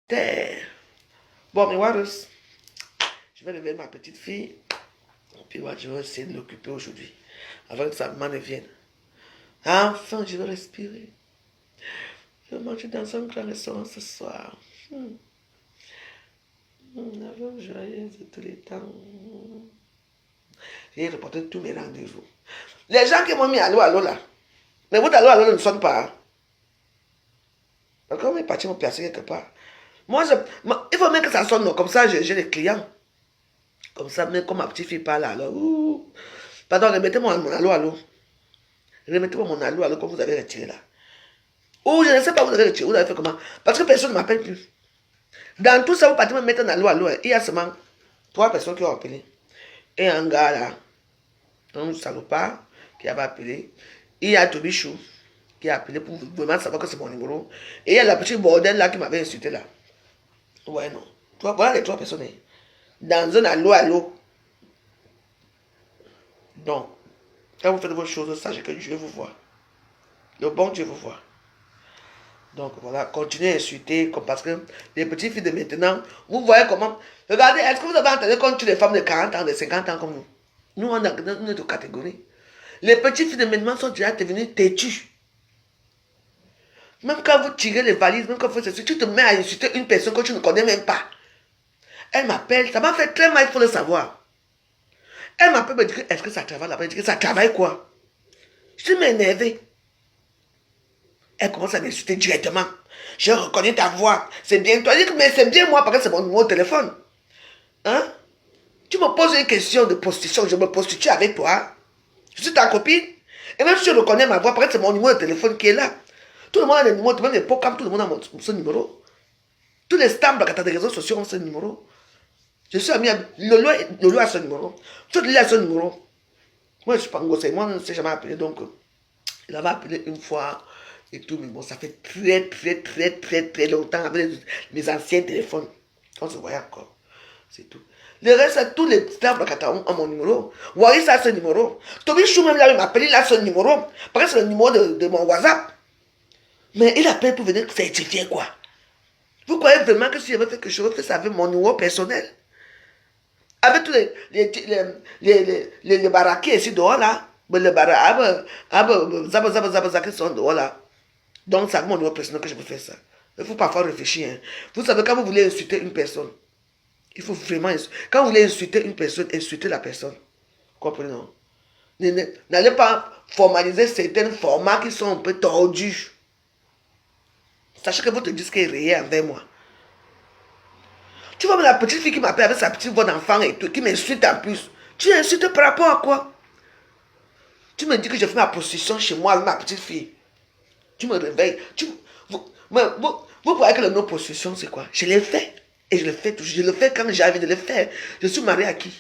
Terre. Bon, mais Warus, je vais réveiller ma petite fille. Puis moi, je vais essayer de l'occuper aujourd'hui. Avant que sa maman ne vienne. Enfin, je vais respirer. Je vais manger dans un grand restaurant ce soir. La femme joyeuse de tous les temps. J'ai reporté tous mes rendez-vous. Les gens qui m'ont mis allô, allô là. Mais votre allô, allô ne sonne pas. Hein? Donc, comme ils partent me placer quelque part. Moi, il faut même que ça sonne. Non? Comme ça, j'ai les clients. Comme ça, même comme ma petite fille parle alors. Pardon, remettez-moi mon allô, allô. Remettez-moi mon allô, allô, comme vous avez retiré là. Ou je ne sais pas, vous avez retiré, vous avez fait comment. Parce que personne ne m'appelle plus. Dans tout ça, vous partez me mettre un allô, allô. Il y a seulement 3 personnes qui ont appelé. Et un gars là, un salopard qui avait appelé. Il y a Tobichou qui a appelé pour vraiment savoir que c'est mon numéro. Et il y a la petite bordel là qui m'avait insulté là. Ouais, non. Voilà les 3 personnes. Hein. Dans un allô, allô. Donc, quand vous faites vos choses, sachez que Dieu vous voit. Le bon Dieu vous voit. Donc voilà, continuez à insulter, parce que les petites filles de maintenant, vous voyez comment. Regardez, est-ce que vous avez entendu qu'on tue les femmes de 40 ans, de 50 ans comme nous? Nous, on a une autre catégorie. Les petites filles de maintenant sont déjà devenues têtues. Même quand vous tirez les valises, même quand vous faites ceci, tu te mets à insulter une personne que tu ne connais même pas. Elle m'appelle, ça m'a fait très mal, il faut le savoir. Elle m'appelle, me dit que est-ce que ça travaille là-bas? Je dis que ça travaille quoi? Je suis énervé. Elle commence à m'insulter directement. Je reconnais ta voix. C'est bien toi. Je dis, mais c'est bien moi parce que c'est mon numéro de téléphone. Hein? Tu me poses une question de prostitution. Je me prostitue avec toi. Je suis ta copine. Et même si je reconnais ma voix, parce que c'est mon numéro de téléphone qui est là. Tout le monde a le numéro, même les POCAM, tout le monde a ce numéro. Tous les stamps des réseaux sociaux ont ce numéro. Je suis ami à Lolo a ce numéro. Tout le monde a ce numéro. Moi, je suis pas gosse. Moi, je ne sais jamais appeler. Donc, il avait appelé une fois. Et tout, mais bon, ça fait très longtemps avec mes anciens téléphones. On se voyait encore. C'est tout. Le reste, tous les staffs ont mon numéro. Waris a ce numéro. Toby Chou même là, il m'appelle, il a ce numéro. Parce que c'est le numéro de mon WhatsApp. Mais il appelle pour venir certifier quoi. Vous croyez vraiment que si j'avais fait quelque chose, que ça avait mon numéro personnel? Avec tous les baraqués ici dehors là. Les baraqués, qui sont dehors là. Donc, c'est mon numéro personnel que je peux faire ça. Il faut parfois réfléchir. Hein. Vous savez, quand vous voulez insulter une personne, il faut vraiment... Quand vous voulez insulter une personne, insultez la personne. Comprenez, non? N'allez pas formaliser certains formats qui sont un peu tordus. Sachez que votre disque est réel envers moi. Tu vois, la petite fille qui m'appelle avec sa petite voix d'enfant et tout, qui m'insulte en plus. Tu insultes par rapport à quoi? Tu me dis que je fais ma prostitution chez moi avec ma petite fille. Tu me réveilles. Vous voyez que le nom possession, c'est quoi? Je l'ai fait. Et je le fais toujours. Je le fais quand j'ai envie de le faire. Je suis marié à qui?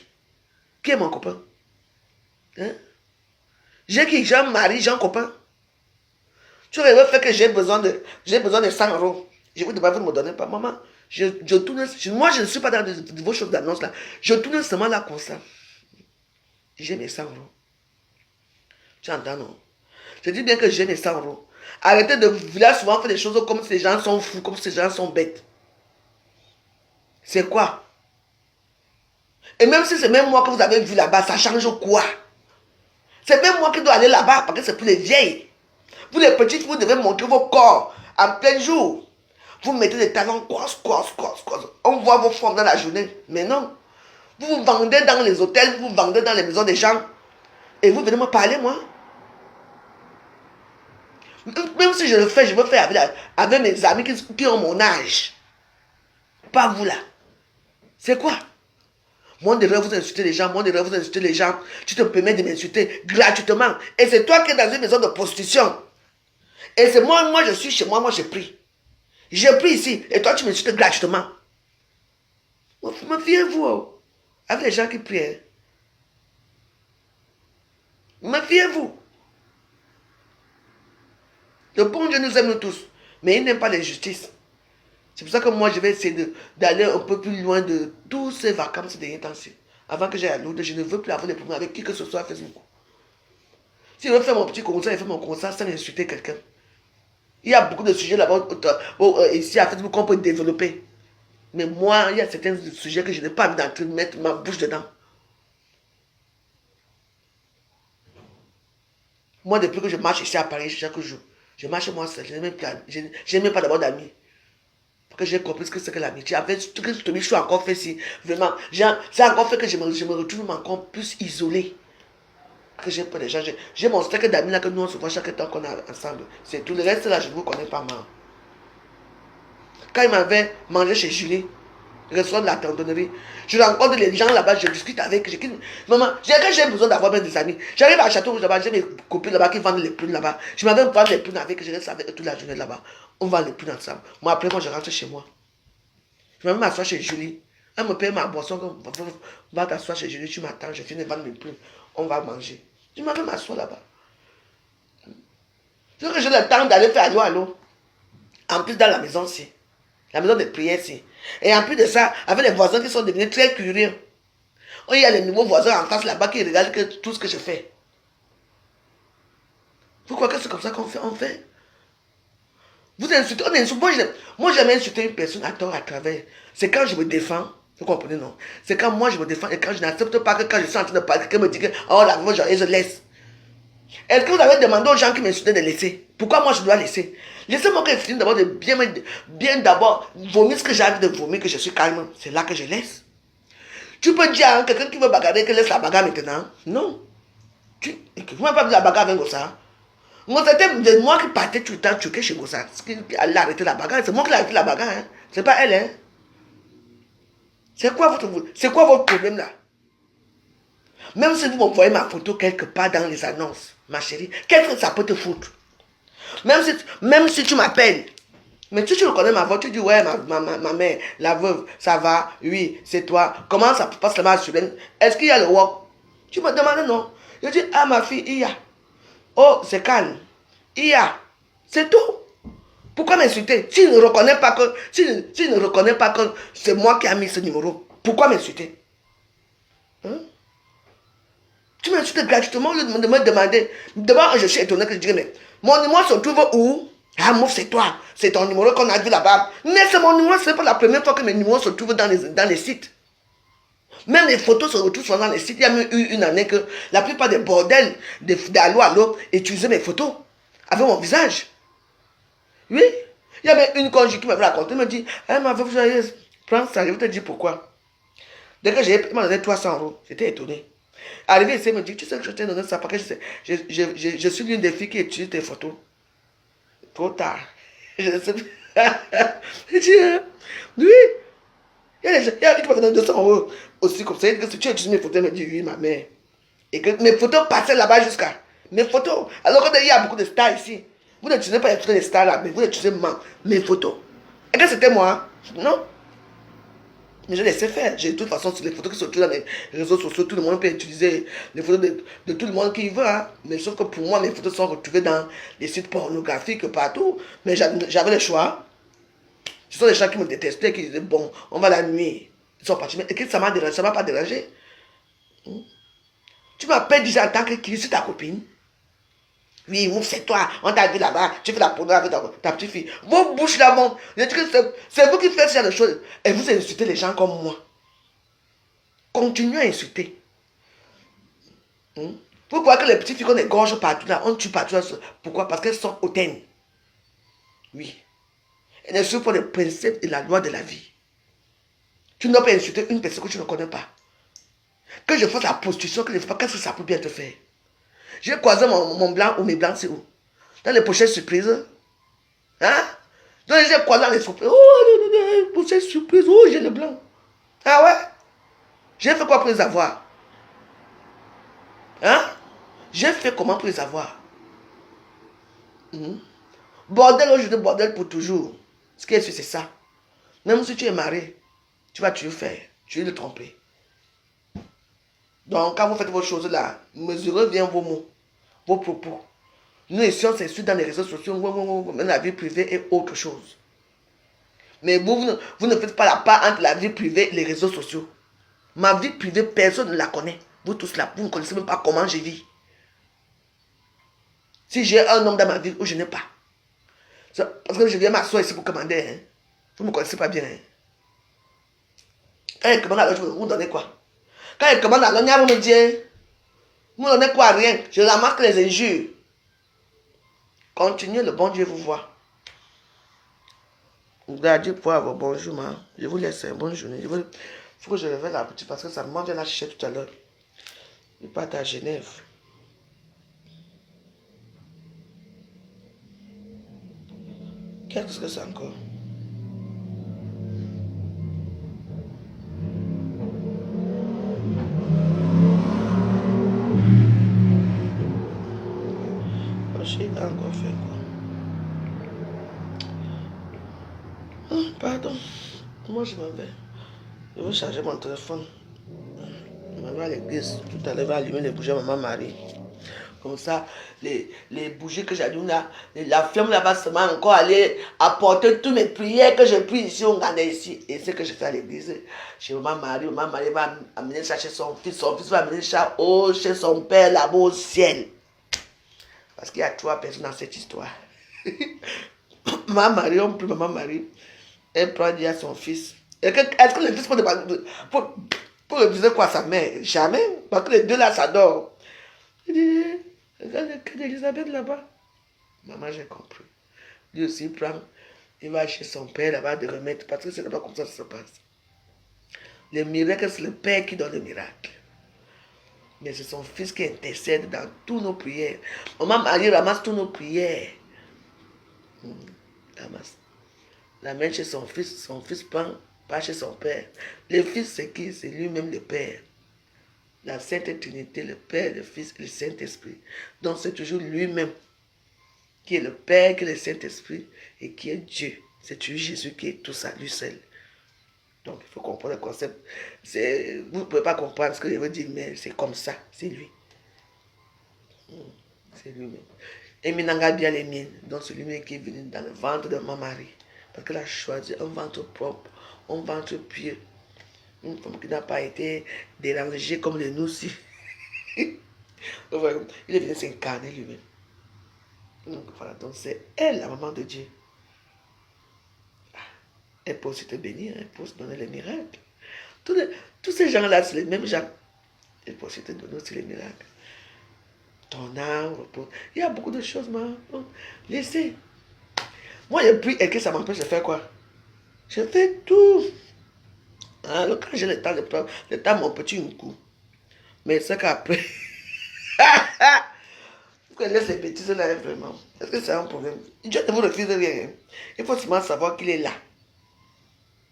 Qui est mon copain? Hein? J'ai qui? J'ai un mari, j'ai un copain. Tu aurais fait que j'ai besoin de 100 euros. Je vous demande, vous ne me donnez pas. Maman, je tourne. Moi, je ne suis pas dans vos choses d'annonce là. Je tourne seulement là comme ça. J'ai mes 100 euros. Tu entends, non? Je dis bien que j'ai mes 100 euros. Arrêtez de vouloir souvent faire des choses comme si les gens sont fous, comme si les gens sont bêtes. C'est quoi? Et même si c'est même moi que vous avez vu là-bas, ça change quoi? C'est même moi qui dois aller là-bas parce que c'est pour les vieilles. Vous les petites, vous devez montrer vos corps en plein jour. Vous mettez des talons, on voit vos formes dans la journée. Mais non. Vous vous vendez dans les hôtels, vous vous vendez dans les maisons des gens. Et vous venez me parler, moi. Même si je le fais, je veux faire avec mes amis qui ont mon âge. Pas vous là. C'est quoi? Moi, on devrait vous insulter les gens. Moi, on devrait vous insulter les gens. Tu te permets de m'insulter gratuitement. Et c'est toi qui es dans une maison de prostitution. Et c'est moi, je suis chez moi, moi, j'ai pris. J'ai pris ici. Et toi, tu m'insultes gratuitement. Me fiez-vous oh, avec les gens qui prient. Me fiez-vous. Le bon Dieu nous aime nous tous. Mais il n'aime pas l'injustice. C'est pour ça que moi, je vais essayer d'aller un peu plus loin de tous ces vacances ces derniers temps-ci. Avant que j'aille à Lourdes, je ne veux plus avoir des problèmes avec qui que ce soit à Facebook. Si je veux faire mon petit concert, je fais mon concert sans insulter quelqu'un. Il y a beaucoup de sujets là-bas ici à Facebook qu'on peut développer. Mais moi, il y a certains sujets que je n'ai pas envie d'entrer, mettre ma bouche dedans. Moi, depuis que je marche ici à Paris chaque jour, je marche moi seul. Je n'ai même pas d'abord d'amis. Parce que j'ai compris ce que c'est que l'amitié. En fait, ce que je suis encore fait si, vraiment, ça a encore fait que je me retrouve encore plus isolé. Que j'ai pas de gens. J'ai mon steak d'amis là que nous on se voit chaque temps qu'on est ensemble. C'est tout. Le reste là, je ne vous connais pas mal. Quand il m'avait mangé chez Julie, restaurant de la tendonnerie, je rencontre les gens là-bas, je discute avec. Maman, quand j'ai besoin d'avoir même des amis, j'arrive à Château Rouge là-bas, j'ai mes copines là-bas qui vendent les prunes là-bas. Je m'avais vendre les prunes avec, je reste avec eux toute la journée là-bas. On vend les prunes ensemble. Moi, après, moi, je rentre chez moi. Je vais m'asseoir chez Julie. Elle me paye ma boisson. Va t'asseoir chez Julie, tu m'attends, je finis de vendre mes prunes. On va manger. Je m'avais m'asseoir là-bas. C'est que j'ai le temps d'aller faire allô, allô. En plus, dans la maison, c'est. La maison de prière, c'est. Et en plus de ça, avec les voisins qui sont devenus très curieux. Il y a les nouveaux voisins en face là-bas qui regardent tout ce que je fais. Vous croyez que c'est comme ça qu'on fait? On fait. Vous insultez, on insulte. Moi, j'aime insulter une personne à tort, à travers. C'est quand je me défends. Vous comprenez, non? C'est quand moi je me défends et quand je n'accepte pas que quand je suis en train de parler, quelqu'un me dit que, oh la moi, je laisse. Est-ce que vous avez demandé aux gens qui m'insultaient de laisser? Pourquoi moi je dois laisser? Laissez-moi que je finisse d'abord de bien d'abord vomir ce que j'ai envie de vomir, que je suis calme. C'est là que je laisse. Tu peux dire à quelqu'un qui veut bagarrer que laisse la bagarre maintenant. Non. Tu ne peux pas dire la bagarre avec ça. Moi, c'était moi qui partais tout le temps choquer chez Gossa. Elle a arrêté la bagarre. C'est moi qui ai arrêté la bagarre. Hein. C'est pas elle. Hein. C'est quoi votre problème là? Même si vous m'envoyez ma photo quelque part dans les annonces, ma chérie, qu'est-ce que ça peut te foutre? Même si tu m'appelles, mais si tu reconnais ma voix, tu dis ouais, ma mère, la veuve, ça va, oui, c'est toi. Comment ça passe la main sur elle? Est-ce qu'il y a le walk? Tu me demandes non. Je dis ah ma fille, il y a. Oh, c'est calme. Il y a. C'est tout. Pourquoi m'insulter? Si ne reconnais pas que, si ne reconnais pas que c'est moi qui ai mis ce numéro, pourquoi m'insulter? Hein? Tu m'insultes gratuitement au lieu de me demander. D'abord, je suis étonné que je dirais, mais mon numéro se trouve où? Ah, mouf, c'est toi. C'est ton numéro qu'on a vu là-bas. Mais c'est mon numéro, c'est pas la première fois que mes numéros se trouvent dans les sites. Même les photos se retrouvent souvent dans les sites. Il y a même eu une année que la plupart des bordels d'Allo Allo utilisaient mes photos avec mon visage. Oui. Il y avait une conjugée qui m'avait raconté, elle me dit, eh, ma veuve joyeuse, prends ça, je vais te dire pourquoi. Dès que j'ai donné 300 €, j'étais étonné. Arrivé ici, elle me dit, tu sais que je t'ai donné ça parce que je suis l'une des filles qui utilise tes photos. Trop tard. Je ne sais pas. Je dis, oui. Il y a des gens qui m'ont donné 200 € aussi comme ça. Que si tu utilises mes photos, elle me dit, oui, ma mère. Et que mes photos passaient là-bas jusqu'à. Mes photos. Alors qu'il y a beaucoup de stars ici. Vous n'utilisez pas les photos des stars là, mais vous utilisez mes photos. Et que c'était moi, non? Mais je laissais faire. De toute façon, sur les photos qui sont dans les réseaux sociaux, tout le monde peut utiliser les photos de tout le monde qui veut. Hein. Mais sauf que pour moi, mes photos sont retrouvées dans les sites pornographiques partout. Mais j'avais le choix. Ce sont des gens qui me détestaient, qui disaient, bon, on va la nuit. Ils sont partis. Et que ça m'a dérangé, ça m'a pas dérangé. Tu m'appelles déjà en tant que qui c'est ta copine? Oui, mouf, c'est toi. On t'a vu là-bas. Tu fais la pornographie avec ta petite fille. Vos bouches là, mon. C'est vous qui faites ce genre de choses. Et vous insultez les gens comme moi. Continuez à insulter. Vous croyez que les petites filles qu'on égorge partout là, on tue partout là. Pourquoi? Parce qu'elles sont hautaines. Oui. Elles ne suivent pas les principes et la loi de la vie. Tu ne dois pas insulter une personne que tu ne connais pas. Que je fasse la prostitution, que je ne fasse pas, qu'est-ce que ça peut bien te faire? J'ai croisé mon blanc ou mes blancs, c'est où? Dans les pochettes surprises. Hein? Donc j'ai croisé dans les surprises. Oh, pochettes surprises. Oh, j'ai le blanc. Ah ouais? J'ai fait quoi pour les avoir? Hein? J'ai fait comment pour les avoir? Bordel aujourd'hui, bordel pour toujours. Ce qui est sûr, c'est ça. Même si tu es marié, tu vas toujours faire. Tu vas le tromper. Donc, quand vous faites vos choses là, mesurez bien vos mots, vos propos. Nous, ici, on s'insulte dans les réseaux sociaux, la vie privée est autre chose. Mais vous ne faites pas la part entre la vie privée et les réseaux sociaux. Ma vie privée, personne ne la connaît. Vous tous là, vous ne connaissez même pas comment je vis. Si j'ai un homme dans ma vie ou je n'ai pas. Parce que je viens m'asseoir ici pour commander. Hein. Vous ne me connaissez pas bien. Hein. Quand il commande, alors vous donnez quoi? Quand il commande, alors vous me dites, vous ne donnez quoi? Rien. Je ramasse les injures. Continuez, le bon Dieu vous voit. Dieu pour avoir bonjour, ma. Je vous laisse une bonne journée. Il faut que je réveille la petite parce que ça me mange la chercher tout à l'heure. Il part à Genève. Qu'est-ce que c'est encore? Il a encore fait quoi? Oh, pardon. Moi je m'en vais. Je vais charger mon téléphone. Je m'en vais à l'église. Tout à l'heure, je vais allumer les bougies à maman Marie. Comme ça, les bougies que j'allume là, la flamme là va seulement encore aller apporter toutes mes prières que je prie ici au Ghana ici. Et ce que je fais à l'église, chez maman Marie va amener ça chez son fils va amener ça chez son père là-bas au ciel. Parce qu'il y a 3 personnes dans cette histoire. Maman Marie, on prie Maman Marie, elle prend dire à son fils. Est-ce que le fils peut demander pour refuser quoi à sa mère? Jamais. Parce que les deux là s'adorent. Il dit, regarde le cas d'Elisabeth là-bas. Maman, j'ai compris. Lui aussi il va chez son père là-bas de remettre. Parce que c'est là-bas comme ça se passe. Les miracles, c'est le père qui donne les miracles. Mais c'est son fils qui intercède dans toutes nos prières. Maman Marie ramasse toutes nos prières. Ramasse. La mène chez son fils prend, pas chez son père. Le fils, c'est qui? C'est lui-même le père. La Sainte Trinité, le Père, le Fils et le Saint-Esprit. Donc c'est toujours lui-même qui est le Père, qui est le Saint-Esprit et qui est Dieu. C'est toujours Jésus qui est tout ça, lui seul. Donc il faut comprendre le concept. Vous ne pouvez pas comprendre ce que je veux dire, mais c'est comme ça, c'est lui. C'est lui-même. Et Minanga bien les miennes. Donc c'est lui-même qui est venu dans le ventre de ma Marie. Parce qu'elle a choisi un ventre propre, un ventre pur. Une femme qui n'a pas été dérangée comme les nous si. Il est venu s'incarner lui-même. Donc voilà, donc c'est elle, la maman de Dieu. Elle peut aussi te bénir, elle peut aussi donner les miracles. Tous ces gens-là, c'est les mêmes gens. Elle peut aussi te donner aussi les miracles. Ton âme repose. Il y a beaucoup de choses, mais laissez. Moi, je prie et que ça m'empêche de faire quoi? Je fais tout. Alors quand j'ai le temps de prendre, le temps mon petit coup. Mais c'est qu'après, vous connaissez les bêtises là vraiment. Est-ce que c'est un problème? Dieu ne vous refuse rien. Il faut seulement savoir qu'il est là.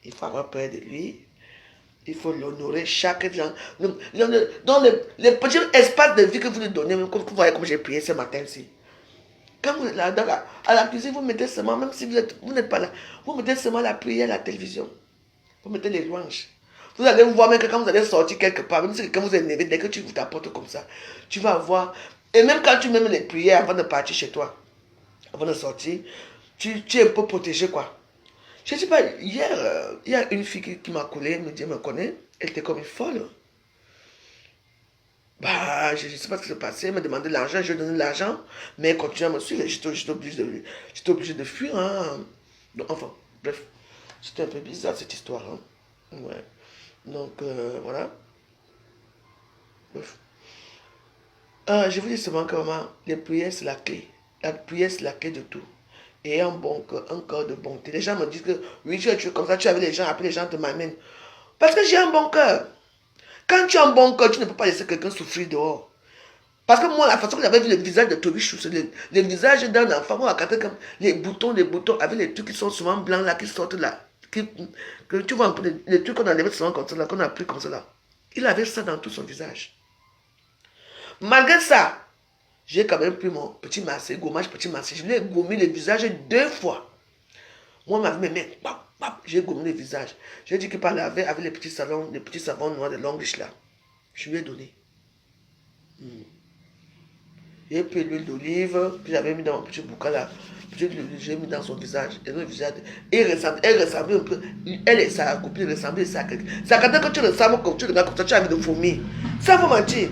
Il faut avoir peur de lui. Il faut l'honorer chaque jour. Dans les petits espaces de vie que vous lui donnez, comme vous voyez comme j'ai prié ce matin-ci. Quand vous êtes là, à la cuisine, vous mettez seulement, même si vous n'êtes pas là, vous mettez seulement la prière à la télévision. Vous mettez les louanges. Vous allez voir même que quand vous allez sortir quelque part, même si quelqu'un vous est énervé, dès que tu vous t'apportes comme ça, tu vas voir. Et même quand tu mets les prières avant de partir chez toi, avant de sortir, tu es un peu protégé quoi. Je ne sais pas, hier, il y a une fille qui m'a collé, elle me connaît, elle était comme une folle. Bah, je ne sais pas ce qui s'est passé, elle m'a demandé de l'argent, je lui ai donné de l'argent, mais elle continue à me suivre, j'étais obligé de fuir. Hein. Donc, enfin, bref, c'était un peu bizarre cette histoire. Hein. Ouais. Donc, voilà. Bref. Je vous dis seulement que maman, les prières, c'est la clé. La prière, c'est la clé de tout. Et un bon cœur, un cœur de bonté. Les gens me disent que, oui, tu es comme ça, tu es avec les gens, après les gens te m'amènent. Parce que j'ai un bon cœur. Quand tu as un bon cœur, tu ne peux pas laisser quelqu'un souffrir dehors. Parce que moi, la façon que j'avais vu le visage de Tobichou, c'est le visage d'un enfant, moi, comme les boutons, avec les trucs qui sont souvent blancs là, qui sortent là. Que tu vois un peu, les trucs qu'on a enlevés souvent comme ça là, qu'on a pris comme ça là. Il avait ça dans tout son visage. Malgré ça, j'ai quand même pris mon petit massé, gommage petit massé. Je lui ai gommé le visage 2 fois. Moi, ma main, j'ai gommé le visage. J'ai dit qu'il parlait avec les petits savons noirs de Longlish là. Je lui ai donné. J'ai pris l'huile d'olive, puis j'avais mis dans mon petit boucan là. J'ai mis dans son visage. Et le visage, elle ressemblait un peu. Elle et sa copine ressemblaient à quelqu'un. C'est quand que tu ressembles comme tu regardes comme ça, tu as envie de vomir. Ça faut mentir.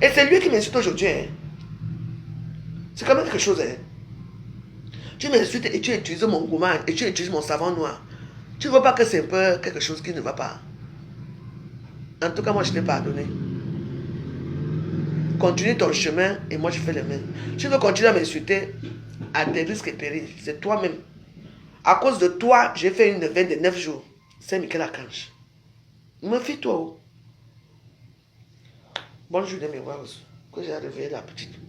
Et c'est lui qui m'insulte aujourd'hui. Hein. C'est quand même quelque chose. Hein. Tu m'insultes et tu utilises mon gommage et tu utilises mon savon noir. Tu ne vois pas que c'est un peu quelque chose qui ne va pas. En tout cas, moi, je t'ai pardonné. Continue ton chemin et moi, je fais le même. Tu veux continuer à m'insulter à tes risques et périls. C'est toi-même. À cause de toi, j'ai fait une veine de 9 jours. C'est Michael Archange. Méfie-toi. Bonne journée, mes voix. Que j'ai réveillé la petite.